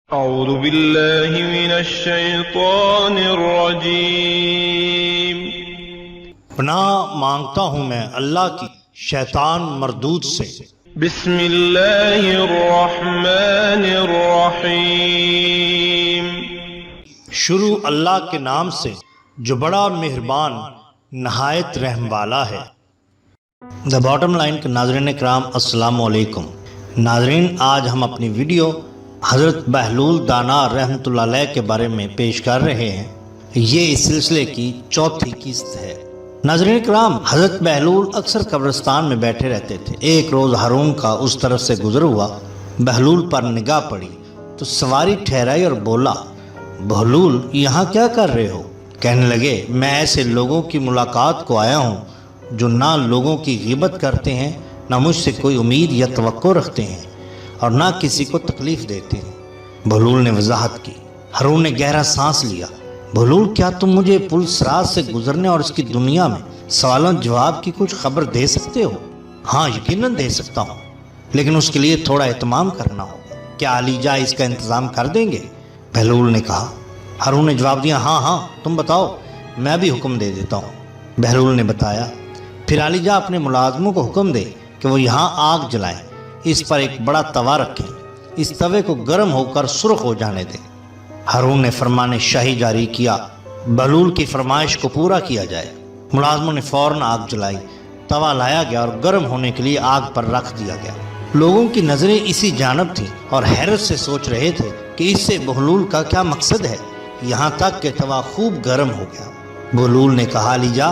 اعوذ باللہ من الشیطان الرجیم۔ پناہ مانگتا ہوں میں اللہ کی شیطان مردود سے۔ بسم اللہ الرحمن الرحیم۔ شروع اللہ کے نام سے جو بڑا مہربان نہایت رحم والا ہے۔ دا باٹم لائن کے ناظرین کرام السلام علیکم۔ ناظرین، آج ہم اپنی ویڈیو حضرت بہلول دانا رحمۃ اللہ علیہ کے بارے میں پیش کر رہے ہیں۔ یہ اس سلسلے کی چوتھی قسط ہے۔ ناظرین کرام، حضرت بہلول اکثر قبرستان میں بیٹھے رہتے تھے۔ ایک روز ہارون کا اس طرف سے گزر ہوا، بہلول پر نگاہ پڑی تو سواری ٹھہرائی اور بولا، بہلول یہاں کیا کر رہے ہو؟ کہنے لگے، میں ایسے لوگوں کی ملاقات کو آیا ہوں جو نہ لوگوں کی غیبت کرتے ہیں، نہ مجھ سے کوئی امید یا توقع رکھتے ہیں، اور نہ کسی کو تکلیف دیتے ہیں۔ بہلول نے وضاحت کی۔ ہارون نے گہرا سانس لیا۔ بہلول، کیا تم مجھے پل صراط سے گزرنے اور اس کی دنیا میں سوالوں جواب کی کچھ خبر دے سکتے ہو؟ ہاں، یقیناً دے سکتا ہوں، لیکن اس کے لیے تھوڑا اہتمام کرنا ہوگا۔ کیا علی جا اس کا انتظام کر دیں گے؟ بہلول نے کہا۔ ہارون نے جواب دیا، ہاں ہاں، تم بتاؤ، میں بھی حکم دے دیتا ہوں۔ بہلول نے بتایا، پھر علی جا اپنے ملازموں کو حکم دے کہ وہ یہاں آگ جلائیں، اس پر ایک بڑا توا رکھیں، اس توے کو گرم ہو کر سرخ ہو جانے دیں۔ ہارون نے فرمان شاہی جاری کیا، بہلول کی فرمائش کو پورا کیا جائے۔ ملازموں نے فوراً آگ جلائی، توا لایا گیا اور گرم ہونے کے لیے آگ پر رکھ دیا گیا۔ لوگوں کی نظریں اسی جانب تھیں اور حیرت سے سوچ رہے تھے کہ اس سے بہلول کا کیا مقصد ہے، یہاں تک کہ توا خوب گرم ہو گیا۔ بہلول نے کہا، علی جا،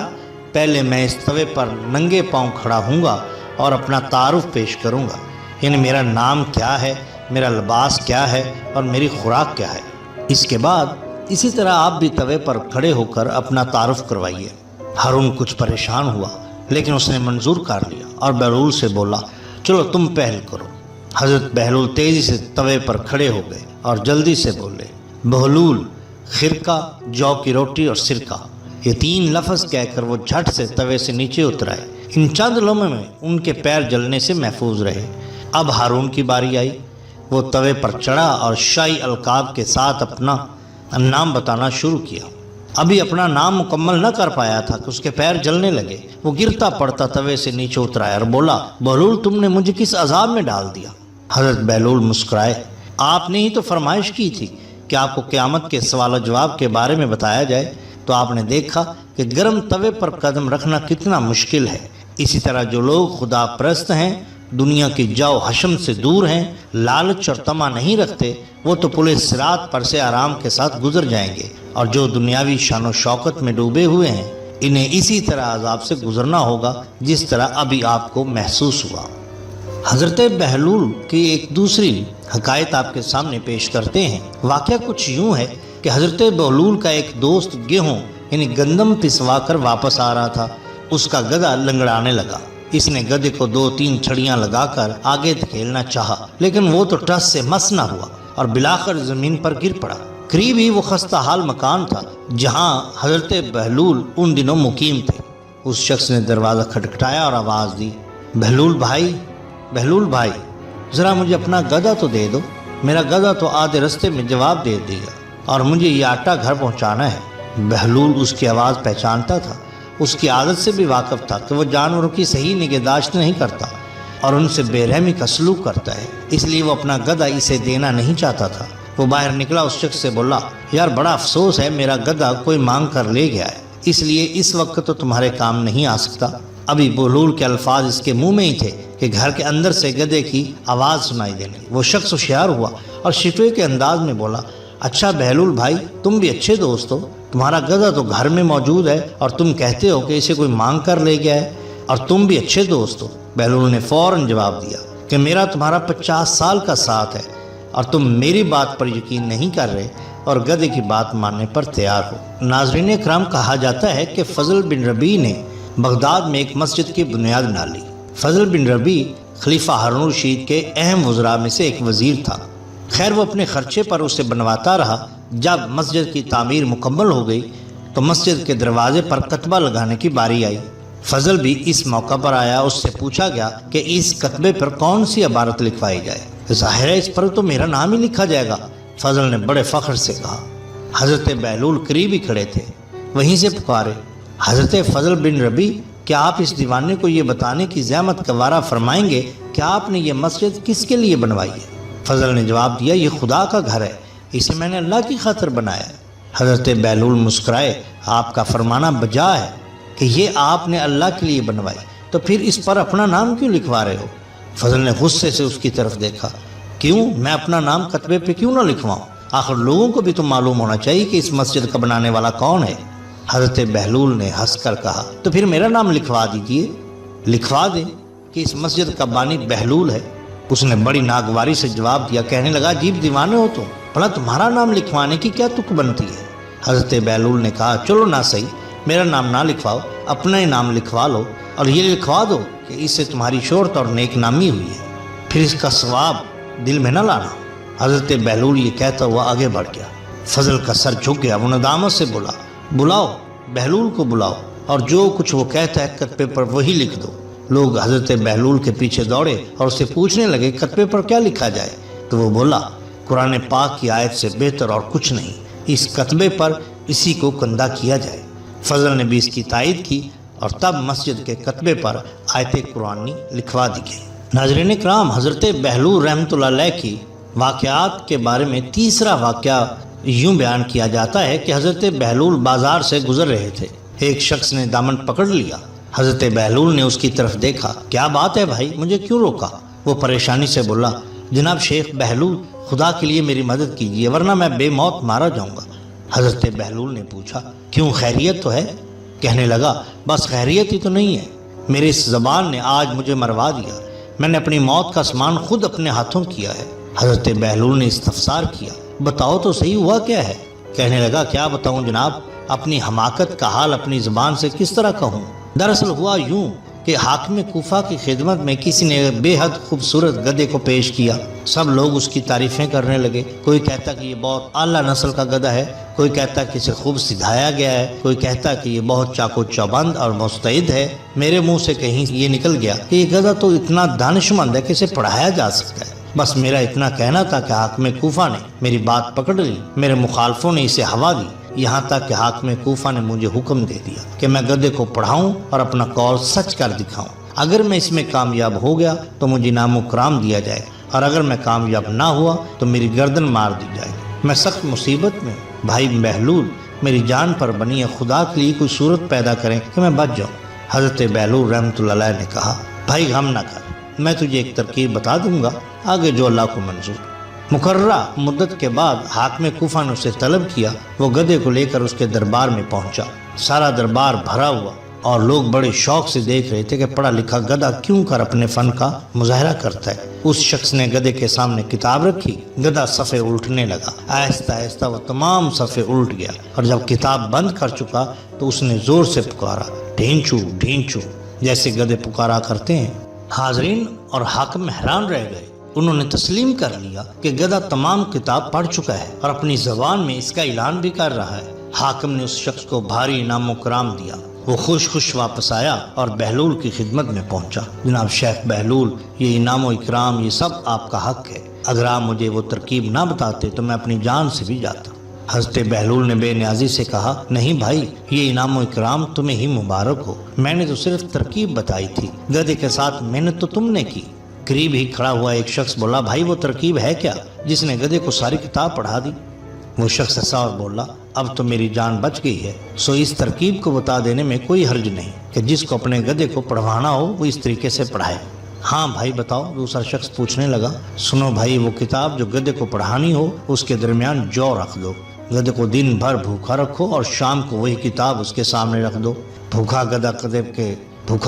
پہلے میں اس توے پر ننگے پاؤں کھڑا ہوں گا اور اپنا تعارف پیش کروں گا، یعنی میرا نام کیا ہے، میرا لباس کیا ہے اور میری خوراک کیا ہے۔ اس کے بعد اسی طرح آپ بھی توے پر کھڑے ہو کر اپنا تعارف کروائیے۔ ہارون کچھ پریشان ہوا، لیکن اس نے منظور کر لیا اور بہلول سے بولا، چلو تم پہل کرو۔ حضرت بہلول تیزی سے توے پر کھڑے ہو گئے اور جلدی سے بولے، بہلول، خرقہ، جو کی روٹی اور سرکہ۔ یہ 3 لفظ کہہ کر وہ جھٹ سے توے سے نیچے اترائے۔ ان چند لمحوں میں ان کے پیر جلنے سے محفوظ رہے۔ اب ہارون کی باری آئی۔ وہ توے پر چڑھا اور شاہی القاب کے ساتھ اپنا نام بتانا شروع کیا۔ ابھی اپنا نام مکمل نہ کر پایا تھا کہ اس کے پیر جلنے لگے۔ وہ گرتا پڑتا توے سے نیچے اترایا اور بولا، بہلول، تم نے مجھے کس عذاب میں ڈال دیا؟ حضرت بہلول مسکرائے، آپ نے ہی تو فرمائش کی تھی کہ آپ کو قیامت کے سوال و جواب کے بارے میں بتایا جائے، تو آپ نے دیکھا کہ گرم توے پر قدم رکھنا کتنا مشکل ہے۔ اسی طرح جو لوگ خدا پرست ہیں، دنیا کی جو حشم سے دور ہیں، لالچ اور طمع نہیں رکھتے، وہ تو پل صراط پر سے آرام کے ساتھ گزر جائیں گے، اور جو دنیاوی شان و شوکت میں ڈوبے ہوئے ہیں، انہیں اسی طرح عذاب سے گزرنا ہوگا جس طرح ابھی آپ کو محسوس ہوا۔ حضرت بہلول کی ایک دوسری حکایت آپ کے سامنے پیش کرتے ہیں۔ واقعہ کچھ یوں ہے کہ حضرت بہلول کا ایک دوست گیہوں یعنی گندم پسوا کر واپس آ رہا تھا۔ اس کا گدھا لنگڑانے لگا۔ اس نے گدھے کو 2-3 چھڑیاں لگا کر آگے دھکیلنا چاہا، لیکن وہ تو ٹس سے مس نہ ہوا اور بلاخر زمین پر گر پڑا۔ قریب ہی وہ خستہ حال مکان تھا جہاں حضرت بہلول ان دنوں مقیم تھے۔ اس شخص نے دروازہ کھٹکھٹایا اور آواز دی، بہلول بھائی، ذرا مجھے اپنا گدھا تو دے دو۔ میرا گدھا تو آدھے رستے میں جواب دے دے گا اور مجھے یہ آٹا گھر پہنچانا ہے۔ بہلول اس کی آواز پہچانتا تھا۔ اس کی عادت سے بھی واقف تھا کہ وہ جانوروں کی صحیح نگہداشت نہیں کرتا اور ان سے بے رحمی کا سلوک کرتا ہے، اس لیے وہ اپنا گدھا اسے دینا نہیں چاہتا تھا۔ وہ باہر نکلا، اس شخص سے بولا، یار بڑا افسوس ہے، میرا گدھا کوئی مانگ کر لے گیا ہے، اس لیے اس وقت تو تمہارے کام نہیں آ سکتا۔ ابھی بہلول کے الفاظ اس کے منہ میں ہی تھے کہ گھر کے اندر سے گدھے کی آواز سنائی دینے۔ وہ شخص ہوشیار ہوا اور شکوے کے انداز میں بولا، اچھا بہلول بھائی، تم بھی اچھے دوست ہو، تمہارا گدھا تو گھر میں موجود ہے اور تم کہتے ہو کہ اسے کوئی مانگ کر لے گیا ہے، اور تم بھی اچھے دوست ہو۔ بہلول نے فوراً جواب دیا کہ میرا تمہارا 50 سال کا ساتھ ہے اور تم میری بات پر یقین نہیں کر رہے اور گدھے کی بات ماننے پر تیار ہو۔ ناظرین اکرام، کہا جاتا ہے کہ فضل بن ربیع نے بغداد میں ایک مسجد کی بنیاد ڈالی۔ فضل بن ربیع خلیفہ ہارون الرشید کے اہم وزراء میں سے ایک وزیر تھا۔ خیر، وہ اپنے خرچے پر اسے بنواتا رہا۔ جب مسجد کی تعمیر مکمل ہو گئی تو مسجد کے دروازے پر کتبہ لگانے کی باری آئی۔ فضل بھی اس موقع پر آیا۔ اس سے پوچھا گیا کہ اس کتبے پر کون سی عبارت لکھوائی جائے۔ ظاہر ہے اس پر تو میرا نام ہی لکھا جائے گا۔ فضل نے بڑے فخر سے کہا۔ حضرت بہلول قریب ہی کھڑے تھے، وہیں سے پکارے، حضرت فضل بن ربیع، کیا آپ اس دیوانے کو یہ بتانے کی زحمت گوارا فرمائیں گے کہ آپ نے یہ مسجد کس کے لیے بنوائی ہے؟ فضل نے جواب دیا، یہ خدا کا گھر ہے، اسے میں نے اللہ کی خاطر بنایا ہے۔ حضرت بہلول مسکرائے، آپ کا فرمانا بجا ہے کہ یہ آپ نے اللہ کے لیے بنوائی، تو پھر اس پر اپنا نام کیوں لکھوا رہے ہو؟ فضل نے غصے سے اس کی طرف دیکھا، کیوں، میں اپنا نام کتبے پہ کیوں نہ لکھواؤں؟ آخر لوگوں کو بھی تو معلوم ہونا چاہیے کہ اس مسجد کا بنانے والا کون ہے۔ حضرت بہلول نے ہنس کر کہا، تو پھر میرا نام لکھوا دیجئے۔ لکھوا دیں کہ اس مسجد کا بانی بہلول ہے۔ اس نے بڑی ناگواری سے جواب دیا، کہنے لگا، عجیب دیوانے ہو تم، بھلا تمہارا نام لکھوانے کی کیا تک بنتی ہے؟ حضرت بہلول نے کہا، چلو نہ صحیح، میرا نام نہ لکھواؤ، اپنا ہی نام لکھوا لو، اور یہ لکھوا دو کہ اس سے تمہاری شہرت اور نیک نامی ہوئی ہے، پھر اس کا ثواب دل میں نہ لانا۔ حضرت بہلول یہ کہتا ہوا آگے بڑھ گیا۔ فضل کا سر جھک گیا، وہ ندامت سے بولا، بلاؤ بہلول کو بلاؤ، اور جو کچھ وہ کہتا ہے کتبے پر وہی لکھ دو۔ لوگ حضرت بہلول کے پیچھے دوڑے اور اسے پوچھنے لگے، کتبے پر کیا لکھا جائے؟ تو وہ بولا، قرآن پاک کی آیت سے بہتر اور کچھ نہیں، اس کتبے پر اسی کو کندہ کیا جائے۔ فضل نے بھی اس کی تائید کی، اور تب مسجد کے کتبے پر آیت قرآنی لکھوا دی گئی۔ ناظرین اکرام، حضرت بہلول رحمۃ اللہ علیہ کی واقعات کے بارے میں تیسرا واقعہ یوں بیان کیا جاتا ہے کہ حضرت بہلول بازار سے گزر رہے تھے، ایک شخص نے دامن پکڑ لیا۔ حضرت بہلول نے اس کی طرف دیکھا، کیا بات ہے بھائی، مجھے کیوں روکا؟ وہ پریشانی سے بولا، جناب شیخ بہلول، خدا کے لیے میری مدد کیجیے ورنہ میں بے موت مارا جاؤں گا۔ حضرت بہلول نے پوچھا، کیوں، خیریت تو ہے؟ کہنے لگا، بس خیریت ہی تو نہیں ہے، میری اس زبان نے آج مجھے مروا دیا، میں نے اپنی موت کا سامان خود اپنے ہاتھوں کیا ہے۔ حضرت بہلول نے استفسار کیا، بتاؤ تو صحیح ہوا کیا ہے؟ کہنے لگا، کیا بتاؤں جناب، اپنی حماقت کا حال اپنی زبان سے کس طرح کہوں؟ دراصل ہوا یوں کہ حاکم کوفہ کی خدمت میں کسی نے بے حد خوبصورت گدھے کو پیش کیا، سب لوگ اس کی تعریفیں کرنے لگے، کوئی کہتا کہ یہ بہت اعلیٰ نسل کا گدھا ہے، کوئی کہتا کہ اسے خوب سدھایا گیا ہے، کوئی کہتا کہ یہ بہت چاق و چوبند اور مستعد ہے۔ میرے منہ سے کہیں یہ نکل گیا کہ یہ گدھا تو اتنا دانشمند ہے کہ اسے پڑھایا جا سکتا ہے۔ بس میرا اتنا کہنا تھا کہ حاکم کوفہ نے میری بات پکڑ لی، میرے مخالفوں نے اسے ہوا دی، یہاں تک کہ حاکم کوفہ نے مجھے حکم دے دیا کہ میں گدھے کو پڑھاؤں اور اپنا قول سچ کر دکھاؤں۔ اگر میں اس میں کامیاب ہو گیا تو مجھے انعام و کرام دیا جائے، اور اگر میں کامیاب نہ ہوا تو میری گردن مار دی جائے گی۔ میں سخت مصیبت میں ہوں، بھائی بہلول، میری جان پر بنی ہے، خدا کے لیے کوئی صورت پیدا کریں کہ میں بچ جاؤں۔ حضرت بہلول رحمۃ اللہ علیہ نے کہا، بھائی غم نہ کر، میں تجھے ایک ترکیب بتا دوں گا، آگے جو اللہ کو منظور۔ مقررہ مدت کے بعد حاکم کوفہ نے اسے طلب کیا، وہ گدھے کو لے کر اس کے دربار میں پہنچا۔ سارا دربار بھرا ہوا اور لوگ بڑے شوق سے دیکھ رہے تھے کہ پڑھا لکھا گدھا کیوں کر اپنے فن کا مظاہرہ کرتا ہے۔ اس شخص نے گدھے کے سامنے کتاب رکھی، گدھا صفحے الٹنے لگا، آہستہ آہستہ وہ تمام صفحے الٹ گیا، اور جب کتاب بند کر چکا تو اس نے زور سے پکارا، ڈھینچو ڈھینچو، جیسے گدھے پکارا کرتے ہیں۔ حاضرین اور حاکم حیران رہ گئے، انہوں نے تسلیم کر لیا کہ گدھا تمام کتاب پڑھ چکا ہے اور اپنی زبان میں اس کا اعلان بھی کر رہا ہے۔ حاکم نے اس شخص کو بھاری انعام و کرام دیا، وہ خوش واپس آیا اور بہلول کی خدمت میں پہنچا۔ جناب شیخ بہلول، یہ انعام و اکرام یہ سب آپ کا حق ہے، اگر آپ مجھے وہ ترکیب نہ بتاتے تو میں اپنی جان سے بھی جاتا۔ حضرت بہلول نے بے نیازی سے کہا، نہیں بھائی، یہ انعام و اکرام تمہیں ہی مبارک ہو، میں نے تو صرف ترکیب بتائی تھی، گدھے کے ساتھ محنت تو تم نے کی۔ قریب ہی کھڑا ہوا ایک شخص بولا، بھائی وہ ترکیب ہے کیا جس نے گدھے کو ساری کتاب پڑھا دی؟ وہ شخص ہنسا اور بولا، اب تو میری جان بچ گئی ہے، سو اس ترکیب کو بتا دینے میں کوئی حرج نہیں کہ جس کو اپنے گدھے کو پڑھوانا ہو وہ اس طریقے سے پڑھائے۔ ہاں بھائی بتاؤ، دوسرا شخص پوچھنے لگا۔ سنو بھائی، وہ کتاب جو گدھے کو پڑھانی ہو اس کے درمیان جو رکھ دو، گدھے کو دن بھر بھوکا رکھو اور شام کو وہی کتاب اس کے سامنے رکھ دو۔ بھوکا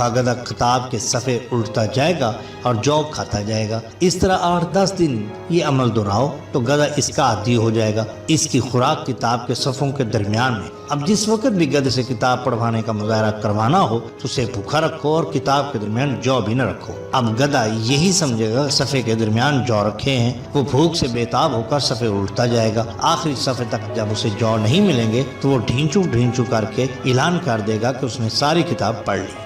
گدھا کتاب کے صفحے الٹتا جائے گا اور جو کھاتا جائے گا۔ اس طرح 8-10 دن یہ عمل دہراؤ تو گدھا اس کا عادی ہو جائے گا۔ اس کی خوراک کتاب کے صفحوں کے درمیان میں۔ اب جس وقت بھی گدھے سے کتاب پڑھوانے کا مظاہرہ کروانا ہو تو اسے بھوکا رکھو اور کتاب کے درمیان جو بھی نہ رکھو۔ اب گدھا یہی سمجھے گا صفحے کے درمیان جو رکھے ہیں، وہ بھوک سے بےتاب ہو کر صفحے الٹتا جائے گا۔ آخری صفحے تک جب اسے جو نہیں ملیں گے تو وہ ڈھینچو ڈھینچو کر کے اعلان کر دے گا کہ اس نے ساری کتاب پڑھ لی۔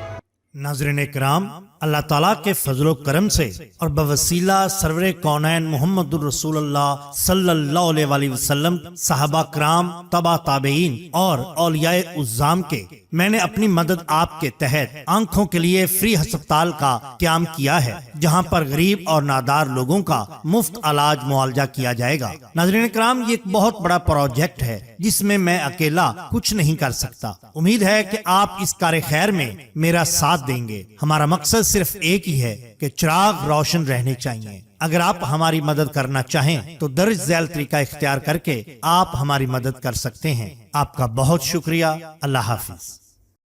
ناظرین کرام، اللہ تعالیٰ کے فضل و کرم سے اور بوسیلہ سرور کونین محمد الرسول اللہ صلی اللہ علیہ وآلہ وسلم، صحابہ کرام، تبع تابعین اور اولیاء عظام کے، میں نے اپنی مدد آپ کے تحت آنکھوں کے لیے فری ہسپتال کا قیام کیا ہے، جہاں پر غریب اور نادار لوگوں کا مفت علاج معالجہ کیا جائے گا۔ ناظرین کرام، یہ ایک بہت بڑا پروجیکٹ ہے جس میں میں اکیلا کچھ نہیں کر سکتا۔ امید ہے کہ آپ اس کار خیر میں میرا ساتھ دیں گے۔ ہمارا مقصد صرف ایک ہی ہے کہ چراغ روشن رہنے چاہیے۔ اگر آپ ہماری مدد کرنا چاہیں تو درج ذیل طریقہ اختیار کر کے آپ ہماری مدد کر سکتے ہیں۔ آپ کا بہت شکریہ۔ اللہ حافظ۔